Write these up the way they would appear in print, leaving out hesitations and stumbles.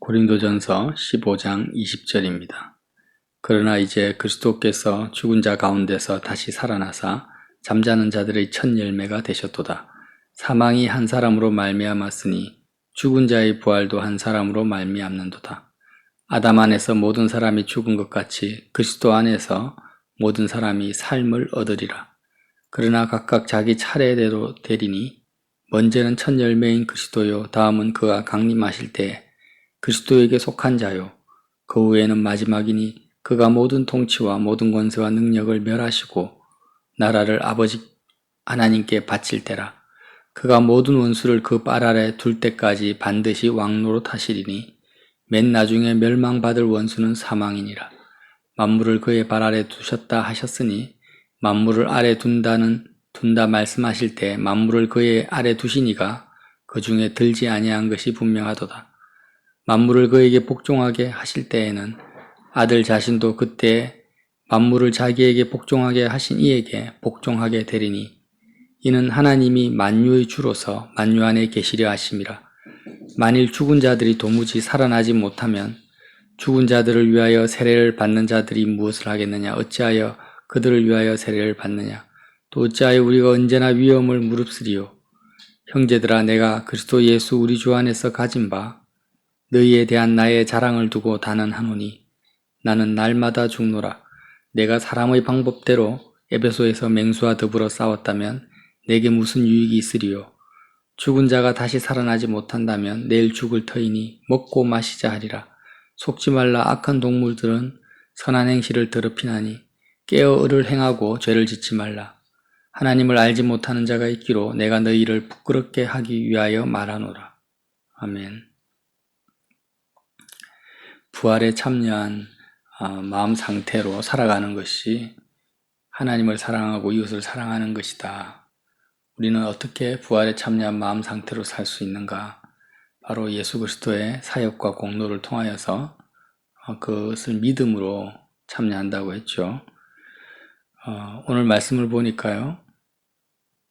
고린도전서 15장 20절입니다. 그러나 이제 그리스도께서 죽은 자 가운데서 다시 살아나사 잠자는 자들의 첫 열매가 되셨도다. 사망이 한 사람으로 말미암았으니 죽은 자의 부활도 한 사람으로 말미암는도다. 아담 안에서 모든 사람이 죽은 것 같이 그리스도 안에서 모든 사람이 삶을 얻으리라. 그러나 각각 자기 차례대로 되리니 먼저는 첫 열매인 그리스도요, 다음은 그가 강림하실 때에 그리스도에게 속한 자요, 그 후에는 마지막이니 그가 모든 통치와 모든 권세와 능력을 멸하시고 나라를 아버지 하나님께 바칠 때라. 그가 모든 원수를 그 발 아래 둘 때까지 반드시 왕노릇 하시리니 맨 나중에 멸망받을 원수는 사망이니라. 만물을 그의 발 아래 두셨다 하셨으니 만물을 아래 둔다 말씀하실 때 만물을 그의 아래 두시니가 그 중에 들지 아니한 것이 분명하도다. 만물을 그에게 복종하게 하실 때에는 아들 자신도 그때 만물을 자기에게 복종하게 하신 이에게 복종하게 되리니 이는 하나님이 만유의 주로서 만유 안에 계시려 하심이라. 만일 죽은 자들이 도무지 살아나지 못하면 죽은 자들을 위하여 세례를 받는 자들이 무엇을 하겠느냐? 어찌하여 그들을 위하여 세례를 받느냐? 또 어찌하여 우리가 언제나 위험을 무릅쓰리요? 형제들아, 내가 그리스도 예수 우리 주 안에서 가진 바 너희에 대한 나의 자랑을 두고 단언하노니 나는 날마다 죽노라. 내가 사람의 방법대로 에베소에서 맹수와 더불어 싸웠다면 내게 무슨 유익이 있으리요? 죽은 자가 다시 살아나지 못한다면 내일 죽을 터이니 먹고 마시자 하리라. 속지 말라. 악한 동물들은 선한 행실을 더럽히나니 깨어 을을 행하고 죄를 짓지 말라. 하나님을 알지 못하는 자가 있기로 내가 너희를 부끄럽게 하기 위하여 말하노라. 아멘. 부활에 참여한 마음 상태로 살아가는 것이 하나님을 사랑하고 이웃을 사랑하는 것이다. 우리는 어떻게 부활에 참여한 마음 상태로 살 수 있는가? 바로 예수 그리스도의 사역과 공로를 통하여서 그것을 믿음으로 참여한다고 했죠. 오늘 말씀을 보니까요.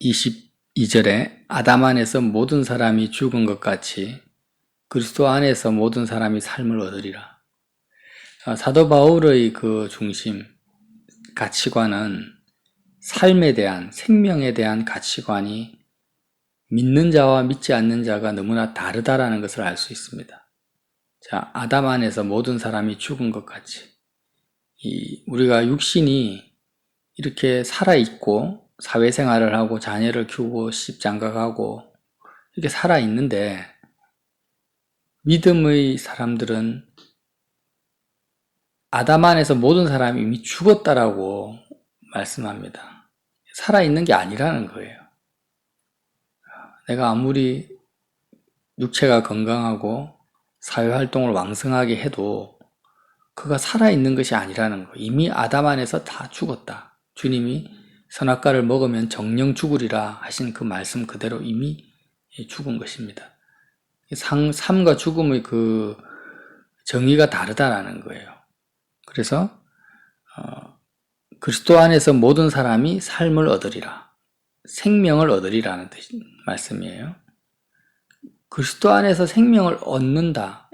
22절에 아담 안에서 모든 사람이 죽은 것 같이 그리스도 안에서 모든 사람이 삶을 얻으리라. 사도 바울의 그 중심, 가치관은 삶에 대한, 생명에 대한 가치관이 믿는 자와 믿지 않는 자가 너무나 다르다라는 것을 알 수 있습니다. 자, 아담 안에서 모든 사람이 죽은 것 같이 우리가 육신이 이렇게 살아있고 사회생활을 하고 자녀를 키우고 시집장가가고 이렇게 살아있는데 믿음의 사람들은 아담 안에서 모든 사람이 이미 죽었다라고 말씀합니다. 살아있는 게 아니라는 거예요. 내가 아무리 육체가 건강하고 사회활동을 왕성하게 해도 그가 살아있는 것이 아니라는 거예요. 이미 아담 안에서 다 죽었다. 주님이 선악과를 먹으면 정령 죽으리라 하신 그 말씀 그대로 이미 죽은 것입니다. 삶과 죽음의 그 정의가 다르다라는 거예요. 그래서 그리스도 안에서 모든 사람이 삶을 얻으리라. 생명을 얻으리라는 말씀이에요. 그리스도 안에서 생명을 얻는다.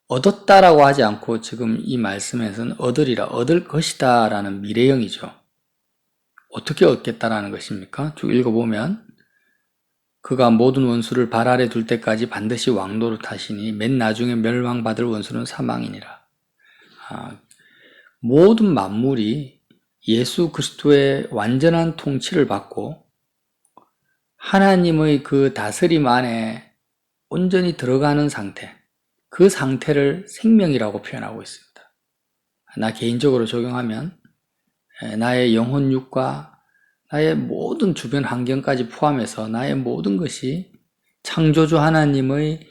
얻었다라고 하지 않고 지금 이 말씀에서는 얻으리라, 얻을 것이다 라는 미래형이죠. 어떻게 얻겠다라는 것입니까? 쭉 읽어보면 그가 모든 원수를 발 아래 둘 때까지 반드시 왕노릇 하시니 맨 나중에 멸망받을 원수는 사망이니라. 모든 만물이 예수 그리스도의 완전한 통치를 받고 하나님의 그 다스림 안에 온전히 들어가는 상태, 그 상태를 생명이라고 표현하고 있습니다. 나 개인적으로 적용하면 나의 영혼육과 나의 모든 주변 환경까지 포함해서 나의 모든 것이 창조주 하나님의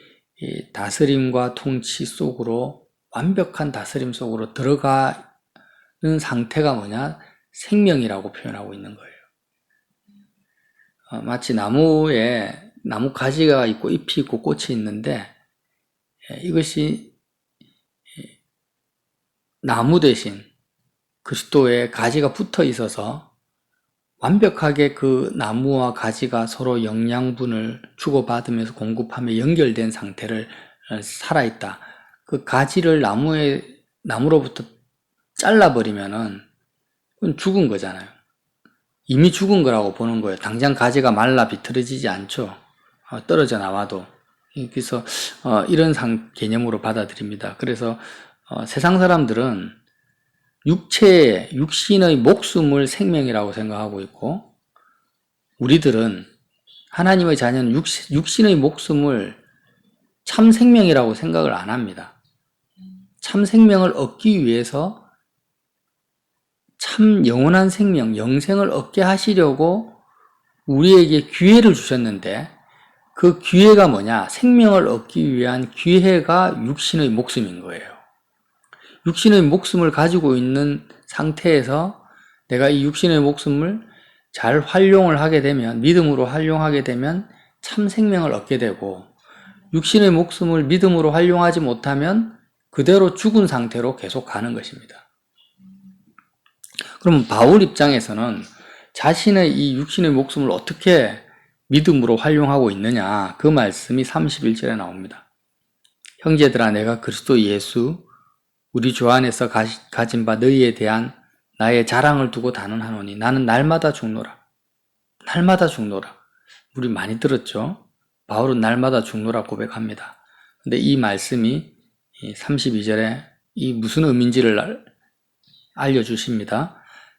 다스림과 통치 속으로, 완벽한 다스림 속으로 들어가는 상태가 뭐냐? 생명이라고 표현하고 있는 거예요. 마치 나무에 나무 가지가 있고 잎이 있고 꽃이 있는데 이것이 나무 대신 그리스도의 가지가 붙어 있어서 완벽하게 그 나무와 가지가 서로 영양분을 주고받으면서 공급하며 연결된 상태를 살아있다. 그 가지를 나무로부터 잘라버리면은 그건 죽은 거잖아요. 이미 죽은 거라고 보는 거예요. 당장 가지가 말라 비틀어지지 않죠. 떨어져 나와도. 그래서 이런 개념으로 받아들입니다. 그래서 세상 사람들은 육신의 목숨을 생명이라고 생각하고 있고, 우리들은 하나님의 자녀는 육신의 목숨을 참 생명이라고 생각을 안 합니다. 참 생명을 얻기 위해서 참 영원한 생명, 영생을 얻게 하시려고 우리에게 기회를 주셨는데, 그 기회가 뭐냐? 생명을 얻기 위한 기회가 육신의 목숨인 거예요. 육신의 목숨을 가지고 있는 상태에서 내가 이 육신의 목숨을 잘 활용을 하게 되면, 믿음으로 활용하게 되면 참 생명을 얻게 되고, 육신의 목숨을 믿음으로 활용하지 못하면 그대로 죽은 상태로 계속 가는 것입니다. 그러면 바울 입장에서는 자신의 이 육신의 목숨을 어떻게 믿음으로 활용하고 있느냐, 그 말씀이 31절에 나옵니다. 형제들아, 내가 그리스도 예수 우리 주 안에서 가진 바 너희에 대한 나의 자랑을 두고 단언하노니 나는 날마다 죽노라. 날마다 죽노라. 우리 많이 들었죠? 바울은 날마다 죽노라 고백합니다. 근데 이 말씀이 32절에 이 무슨 의미인지를 알려주십니다.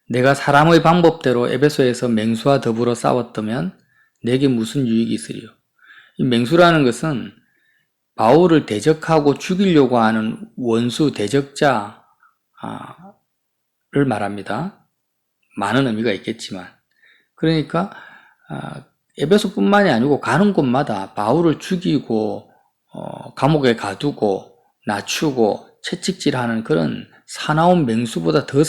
내가 사람의 방법대로 에베소에서 맹수와 더불어 싸웠다면 내게 무슨 유익이 있으리요? 이 맹수라는 것은 바울을 대적하고 죽이려고 하는 원수 대적자를 말합니다. 많은 의미가 있겠지만, 그러니까 에베소뿐만이 아니고 가는 곳마다 바울을 죽이고 감옥에 가두고 낮추고 채찍질하는 그런 사나운 맹수보다 더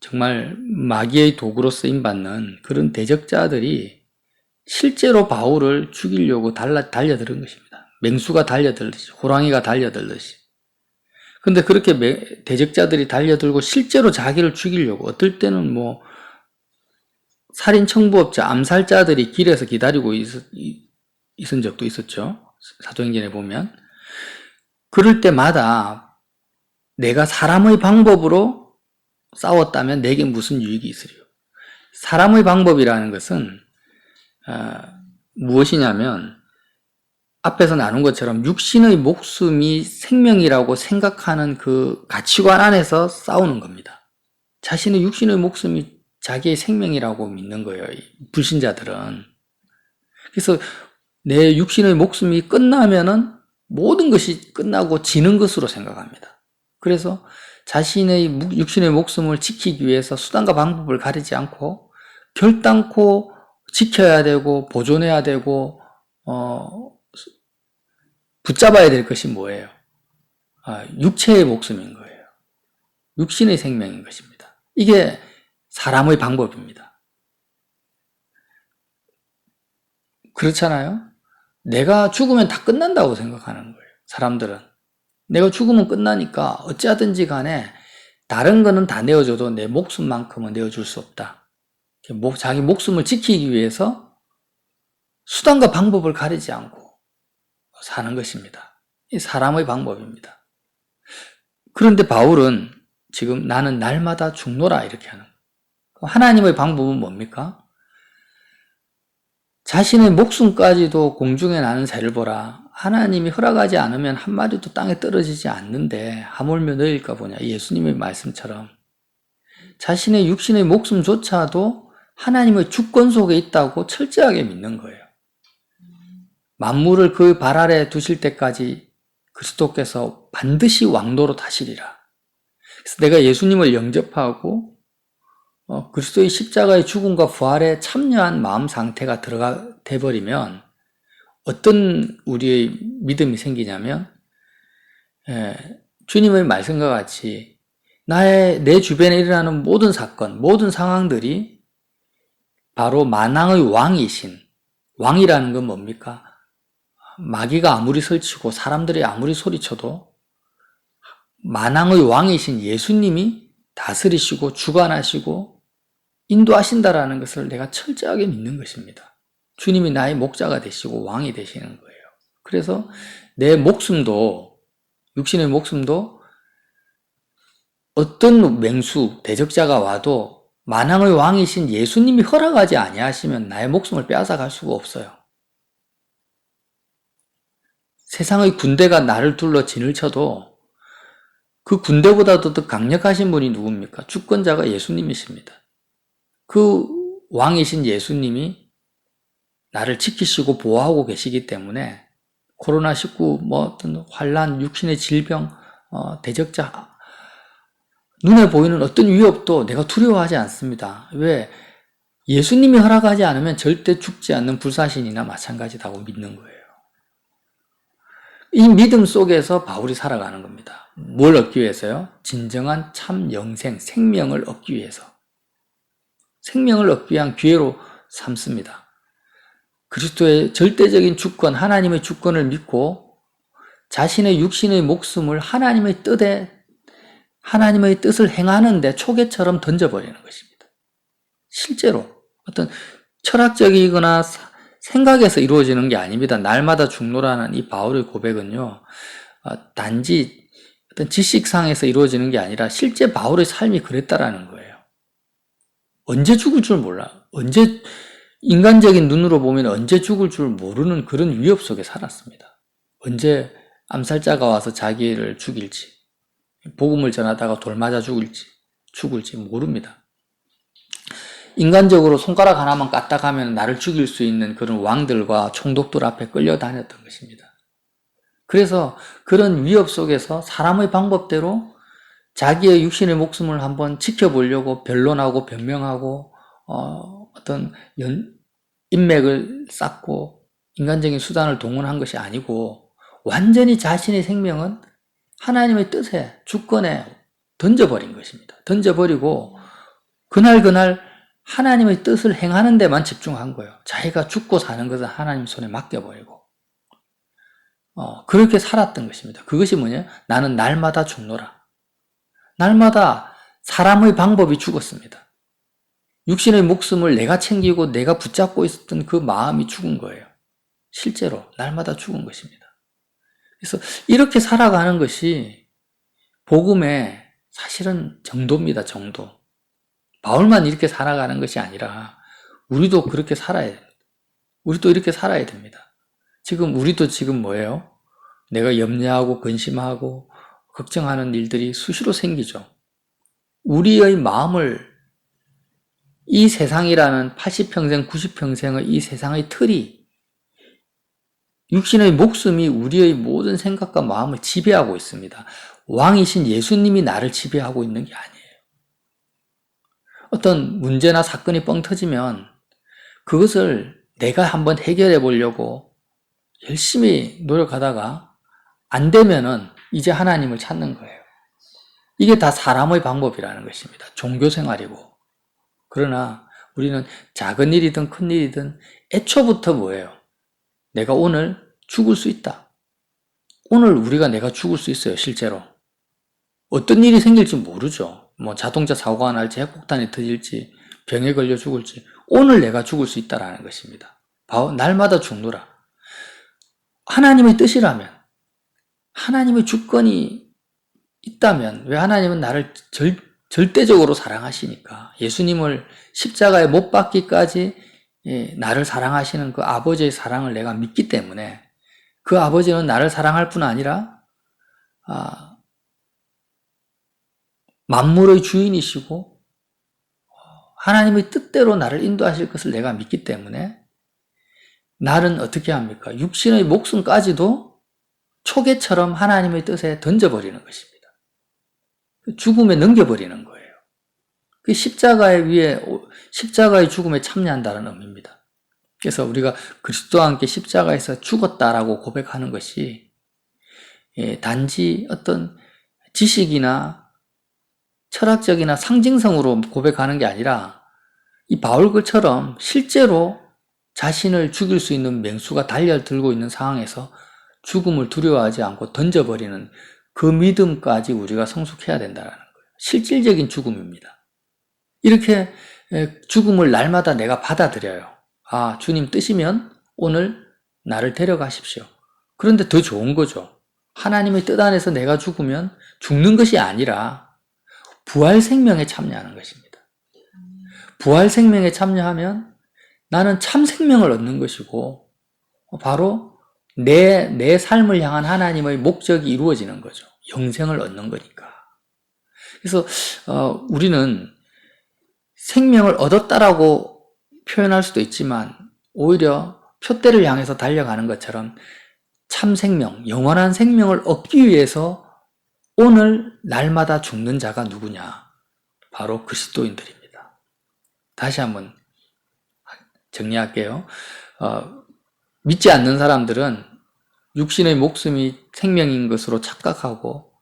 정말 마귀의 도구로 쓰임받는 그런 대적자들이 실제로 바울을 죽이려고 달려드는 것입니다. 맹수가 달려들듯이, 호랑이가 달려들듯이. 근데 그렇게 대적자들이 달려들고 실제로 자기를 죽이려고, 어떨 때는 살인 청부업자, 암살자들이 길에서 기다리고 있은 적도 있었죠. 사도행전에 보면. 그럴 때마다 내가 사람의 방법으로 싸웠다면 내게 무슨 유익이 있으리요? 사람의 방법이라는 것은 무엇이냐면, 앞에서 나눈 것처럼 육신의 목숨이 생명이라고 생각하는 그 가치관 안에서 싸우는 겁니다. 자신의 육신의 목숨이 자기의 생명이라고 믿는 거예요, 불신자들은. 그래서 내 육신의 목숨이 끝나면은 모든 것이 끝나고 지는 것으로 생각합니다. 그래서 자신의 육신의 목숨을 지키기 위해서 수단과 방법을 가리지 않고 결단코 지켜야 되고 보존해야 되고 붙잡아야 될 것이 뭐예요? 육체의 목숨인 거예요. 육신의 생명인 것입니다. 이게 사람의 방법입니다. 그렇잖아요? 내가 죽으면 다 끝난다고 생각하는 거예요. 사람들은. 내가 죽으면 끝나니까 어찌하든지 간에 다른 거는 다 내어줘도 내 목숨만큼은 내어줄 수 없다. 자기 목숨을 지키기 위해서 수단과 방법을 가리지 않고 사는 것입니다. 이 사람의 방법입니다. 그런데 바울은 지금 나는 날마다 죽노라 이렇게 하는 거예요. 하나님의 방법은 뭡니까? 자신의 목숨까지도 공중에 나는 새를 보라. 하나님이 허락하지 않으면 한 마리도 땅에 떨어지지 않는데 하물며 너희일까 보냐. 예수님의 말씀처럼 자신의 육신의 목숨조차도 하나님의 주권 속에 있다고 철저하게 믿는 거예요. 만물을 그 발 아래 두실 때까지 그리스도께서 반드시 왕노로 타시리라. 그래서 내가 예수님을 영접하고 그리스도의 십자가의 죽음과 부활에 참여한 마음 상태가 돼버리면 어떤 우리의 믿음이 생기냐면, 주님의 말씀과 같이 내 주변에 일어나는 모든 사건, 모든 상황들이 바로 만왕의 왕이신, 왕이라는 건 뭡니까? 마귀가 아무리 설치고 사람들이 아무리 소리쳐도 만왕의 왕이신 예수님이 다스리시고 주관하시고 인도하신다라는 것을 내가 철저하게 믿는 것입니다. 주님이 나의 목자가 되시고 왕이 되시는 거예요. 그래서 내 목숨도, 육신의 목숨도 어떤 맹수, 대적자가 와도 만왕의 왕이신 예수님이 허락하지 아니하시면 나의 목숨을 빼앗아갈 수가 없어요. 세상의 군대가 나를 둘러 진을 쳐도 그 군대보다도 더 강력하신 분이 누굽니까? 주권자가 예수님이십니다. 그 왕이신 예수님이 나를 지키시고 보호하고 계시기 때문에 코로나19 어떤 환란, 육신의 질병, 대적자, 눈에 보이는 어떤 위협도 내가 두려워하지 않습니다. 왜? 예수님이 허락하지 않으면 절대 죽지 않는 불사신이나 마찬가지다고 믿는 거예요. 이 믿음 속에서 바울이 살아가는 겁니다. 뭘 얻기 위해서요? 진정한 참 영생, 생명을 얻기 위해서. 생명을 얻기 위한 기회로 삼습니다. 그리스도의 절대적인 주권, 하나님의 주권을 믿고 자신의 육신의 목숨을 하나님의 뜻을 행하는데 초계처럼 던져버리는 것입니다. 실제로 어떤 철학적이거나 생각에서 이루어지는 게 아닙니다. 날마다 죽노라는 이 바울의 고백은요, 단지 어떤 지식상에서 이루어지는 게 아니라 실제 바울의 삶이 그랬다라는 거예요. 언제 죽을 줄 몰라. 인간적인 눈으로 보면 언제 죽을 줄 모르는 그런 위협 속에 살았습니다. 언제 암살자가 와서 자기를 죽일지, 복음을 전하다가 돌 맞아 죽을지 모릅니다. 인간적으로 손가락 하나만 까딱하면 나를 죽일 수 있는 그런 왕들과 총독들 앞에 끌려다녔던 것입니다. 그래서 그런 위협 속에서 사람의 방법대로 자기의 육신의 목숨을 한번 지켜보려고 변론하고 변명하고 어떤 인맥을 쌓고 인간적인 수단을 동원한 것이 아니고 완전히 자신의 생명은 하나님의 뜻에, 주권에 던져버린 것입니다. 던져버리고 그날 하나님의 뜻을 행하는 데만 집중한 거예요. 자기가 죽고 사는 것은 하나님 손에 맡겨버리고 그렇게 살았던 것입니다. 그것이 뭐냐? 나는 날마다 죽노라. 날마다 사람의 방법이 죽었습니다. 육신의 목숨을 내가 챙기고 내가 붙잡고 있었던 그 마음이 죽은 거예요. 실제로 날마다 죽은 것입니다. 그래서 이렇게 살아가는 것이 복음의 사실은 정도입니다. 정도. 바울만 이렇게 살아가는 것이 아니라 우리도 그렇게 살아야 됩니다. 우리도 이렇게 살아야 됩니다. 우리도 지금 뭐예요? 내가 염려하고 근심하고 걱정하는 일들이 수시로 생기죠. 우리의 마음을 이 세상이라는 80평생, 90평생의 이 세상의 틀이 육신의 목숨이 우리의 모든 생각과 마음을 지배하고 있습니다. 왕이신 예수님이 나를 지배하고 있는 게 아니에요. 어떤 문제나 사건이 뻥 터지면 그것을 내가 한번 해결해 보려고 열심히 노력하다가 안 되면은 이제 하나님을 찾는 거예요. 이게 다 사람의 방법이라는 것입니다. 종교 생활이고. 그러나 우리는 작은 일이든 큰 일이든 애초부터 뭐예요? 내가 오늘 죽을 수 있다. 오늘 내가 죽을 수 있어요, 실제로. 어떤 일이 생길지 모르죠. 자동차 사고가 날지, 핵폭탄이 터질지, 병에 걸려 죽을지. 오늘 내가 죽을 수 있다라는 것입니다. 날마다 죽노라. 하나님의 뜻이라면, 하나님의 주권이 있다면, 왜 하나님은 나를 절대적으로 사랑하시니까, 예수님을 십자가에 못 박기까지 나를 사랑하시는 그 아버지의 사랑을 내가 믿기 때문에 그 아버지는 나를 사랑할 뿐 아니라 만물의 주인이시고 하나님의 뜻대로 나를 인도하실 것을 내가 믿기 때문에 나는 어떻게 합니까? 육신의 목숨까지도 초계처럼 하나님의 뜻에 던져버리는 것입니다. 죽음에 넘겨버리는 거예요. 그 십자가의 죽음에 참여한다는 의미입니다. 그래서 우리가 그리스도와 함께 십자가에서 죽었다라고 고백하는 것이 단지 어떤 지식이나 철학적이나 상징성으로 고백하는 게 아니라 이 바울글처럼 실제로 자신을 죽일 수 있는 맹수가 달려들고 있는 상황에서 죽음을 두려워하지 않고 던져버리는 그 믿음까지 우리가 성숙해야 된다는 거예요. 실질적인 죽음입니다. 이렇게 죽음을 날마다 내가 받아들여요. 주님 뜻이면 오늘 나를 데려가십시오. 그런데 더 좋은 거죠. 하나님의 뜻 안에서 내가 죽으면 죽는 것이 아니라 부활 생명에 참여하는 것입니다. 부활 생명에 참여하면 나는 참 생명을 얻는 것이고 바로 내 삶을 향한 하나님의 목적이 이루어지는 거죠. 영생을 얻는 거니까. 그래서 우리는 생명을 얻었다라고 표현할 수도 있지만 오히려 표대를 향해서 달려가는 것처럼 참 생명, 영원한 생명을 얻기 위해서 오늘 날마다 죽는 자가 누구냐? 바로 그리스도인들입니다. 다시 한번 정리할게요. 믿지 않는 사람들은 육신의 목숨이 생명인 것으로 착각하고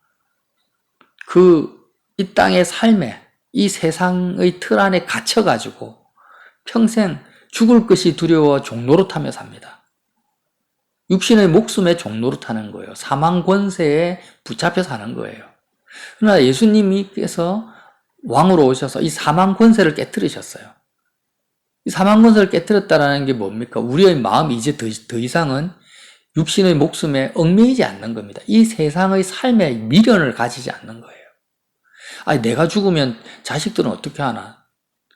이 땅의 삶에 이 세상의 틀 안에 갇혀가지고 평생 죽을 것이 두려워 종노릇하며 삽니다. 육신의 목숨에 종노릇하는 거예요. 사망 권세에 붙잡혀 사는 거예요. 그러나 예수님께서 왕으로 오셔서 이 사망 권세를 깨뜨리셨어요. 이 사망 권세를 깨뜨렸다는 게 뭡니까? 우리의 마음이 이제 더 이상은 육신의 목숨에 얽매이지 않는 겁니다. 이 세상의 삶에 미련을 가지지 않는 거예요. 아니, 내가 죽으면 자식들은 어떻게 하나?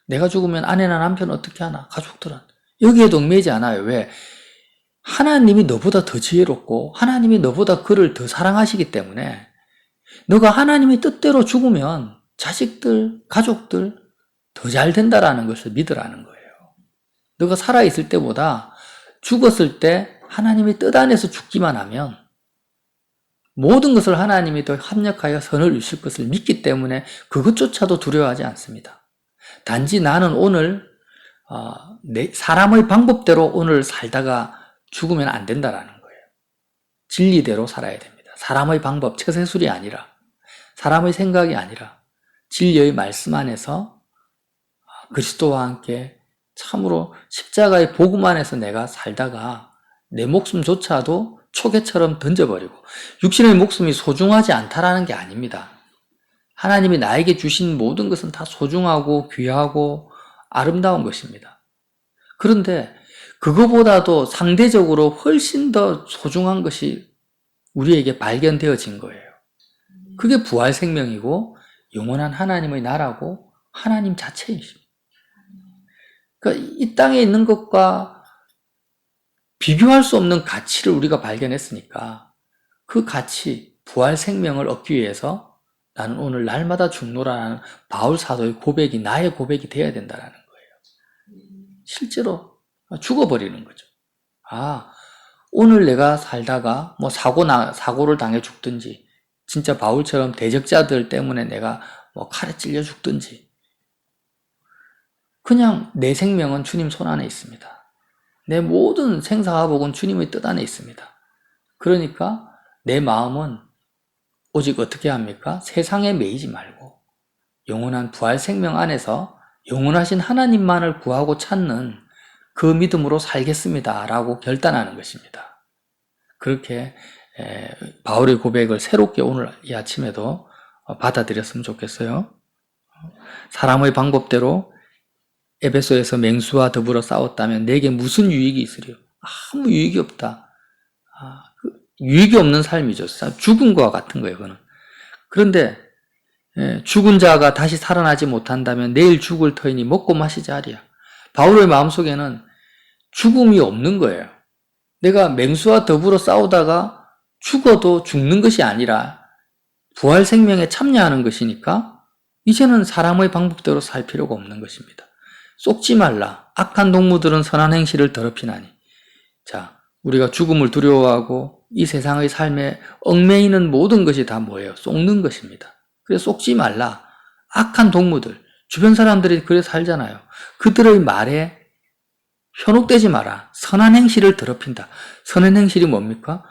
내가 죽으면 아내나 남편은 어떻게 하나? 가족들은? 여기에도 얽매이지 않아요. 왜? 하나님이 너보다 더 지혜롭고 하나님이 너보다 그를 더 사랑하시기 때문에 너가 하나님의 뜻대로 죽으면 자식들, 가족들 더 잘 된다라는 것을 믿으라는 거예요. 너가 살아있을 때보다 죽었을 때 하나님의 뜻 안에서 죽기만 하면 모든 것을 하나님이 더 합력하여 선을 이루실 것을 믿기 때문에 그것조차도 두려워하지 않습니다. 단지 나는 오늘 사람의 방법대로 오늘 살다가 죽으면 안 된다라는 거예요. 진리대로 살아야 됩니다. 사람의 방법, 처세술이 아니라 사람의 생각이 아니라 진리의 말씀 안에서 그리스도와 함께 참으로 십자가의 복음 안에서 내가 살다가 내 목숨조차도 초계처럼 던져버리고 육신의 목숨이 소중하지 않다라는 게 아닙니다. 하나님이 나에게 주신 모든 것은 다 소중하고 귀하고 아름다운 것입니다. 그런데 그거보다도 상대적으로 훨씬 더 소중한 것이 우리에게 발견되어진 거예요. 그게 부활 생명이고 영원한 하나님의 나라고 하나님 자체이십니다. 그러니까 이 땅에 있는 것과 비교할 수 없는 가치를 우리가 발견했으니까 그 가치, 부활 생명을 얻기 위해서 나는 오늘 날마다 죽노라는 바울 사도의 고백이 나의 고백이 되어야 된다는 거예요. 실제로 죽어버리는 거죠. 오늘 내가 살다가 뭐 사고를 당해 죽든지 진짜 바울처럼 대적자들 때문에 내가 뭐 칼에 찔려 죽든지 그냥 내 생명은 주님 손 안에 있습니다. 내 모든 생사화복은 주님의 뜻 안에 있습니다. 그러니까 내 마음은 오직 어떻게 합니까? 세상에 매이지 말고 영원한 부활 생명 안에서 영원하신 하나님만을 구하고 찾는 그 믿음으로 살겠습니다 라고 결단하는 것입니다. 그렇게 바울의 고백을 새롭게 오늘 이 아침에도 받아들였으면 좋겠어요. 사람의 방법대로 에베소에서 맹수와 더불어 싸웠다면 내게 무슨 유익이 있으리요? 아무 유익이 없다. 유익이 없는 삶이죠. 죽음과 같은 거예요, 그거는. 그런데 죽은 자가 다시 살아나지 못한다면 내일 죽을 터이니 먹고 마시자 하리야. 바울의 마음속에는 죽음이 없는 거예요. 내가 맹수와 더불어 싸우다가 죽어도 죽는 것이 아니라 부활 생명에 참여하는 것이니까 이제는 사람의 방법대로 살 필요가 없는 것입니다. 속지 말라. 악한 동무들은 선한 행실을 더럽히나니. 자, 우리가 죽음을 두려워하고 이 세상의 삶에 얽매이는 모든 것이 다 뭐예요? 속는 것입니다. 그래서 속지 말라. 악한 동무들, 주변 사람들이 그래 살잖아요. 그들의 말에 현혹되지 마라. 선한 행실을 더럽힌다. 선한 행실이 뭡니까?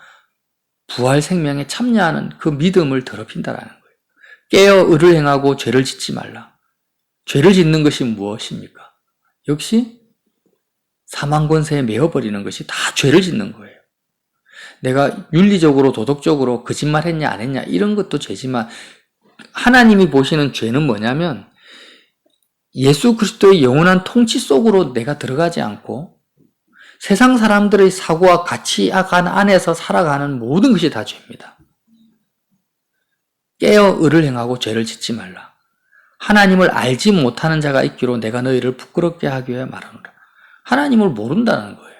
부활 생명에 참여하는 그 믿음을 더럽힌다라는 거예요. 깨어 의를 행하고 죄를 짓지 말라. 죄를 짓는 것이 무엇입니까? 역시 사망 권세에 매어버리는 것이 다 죄를 짓는 거예요. 내가 윤리적으로 도덕적으로 거짓말했냐 안 했냐 이런 것도 죄지만 하나님이 보시는 죄는 뭐냐면 예수 그리스도의 영원한 통치 속으로 내가 들어가지 않고 세상 사람들의 사고와 가치관 안에서 살아가는 모든 것이 다 죄입니다. 깨어 의를 행하고 죄를 짓지 말라. 하나님을 알지 못하는 자가 있기로 내가 너희를 부끄럽게 하기 위해 말하노라. 하나님을 모른다는 거예요.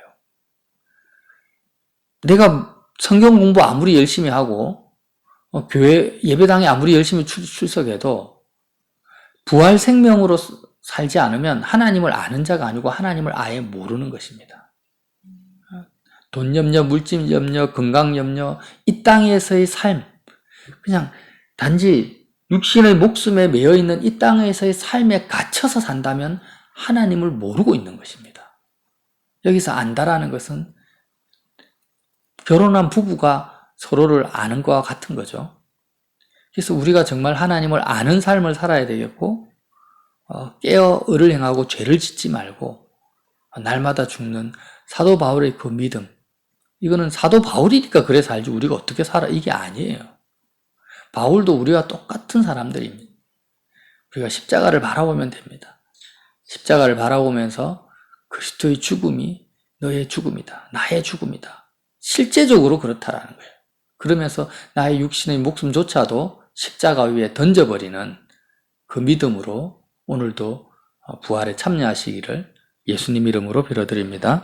내가 성경 공부 아무리 열심히 하고 교회 예배당에 아무리 열심히 출석해도 부활 생명으로 살지 않으면 하나님을 아는 자가 아니고 하나님을 아예 모르는 것입니다. 돈 염려, 물질 염려, 건강 염려, 이 땅에서의 삶, 그냥 단지 육신의 목숨에 매여 있는 이 땅에서의 삶에 갇혀서 산다면 하나님을 모르고 있는 것입니다. 여기서 안다라는 것은 결혼한 부부가 서로를 아는 것과 같은 거죠. 그래서 우리가 정말 하나님을 아는 삶을 살아야 되겠고 깨어 의를 행하고 죄를 짓지 말고 날마다 죽는 사도 바울의 그 믿음, 이거는 사도 바울이니까 그래 살지 우리가 어떻게 살아 이게 아니에요. 바울도 우리와 똑같은 사람들입니다. 우리가 십자가를 바라보면 됩니다. 십자가를 바라보면서 그리스도의 죽음이 너의 죽음이다. 나의 죽음이다. 실제적으로 그렇다라는 거예요. 그러면서 나의 육신의 목숨조차도 십자가 위에 던져버리는 그 믿음으로 오늘도 부활에 참여하시기를 예수님 이름으로 빌어드립니다.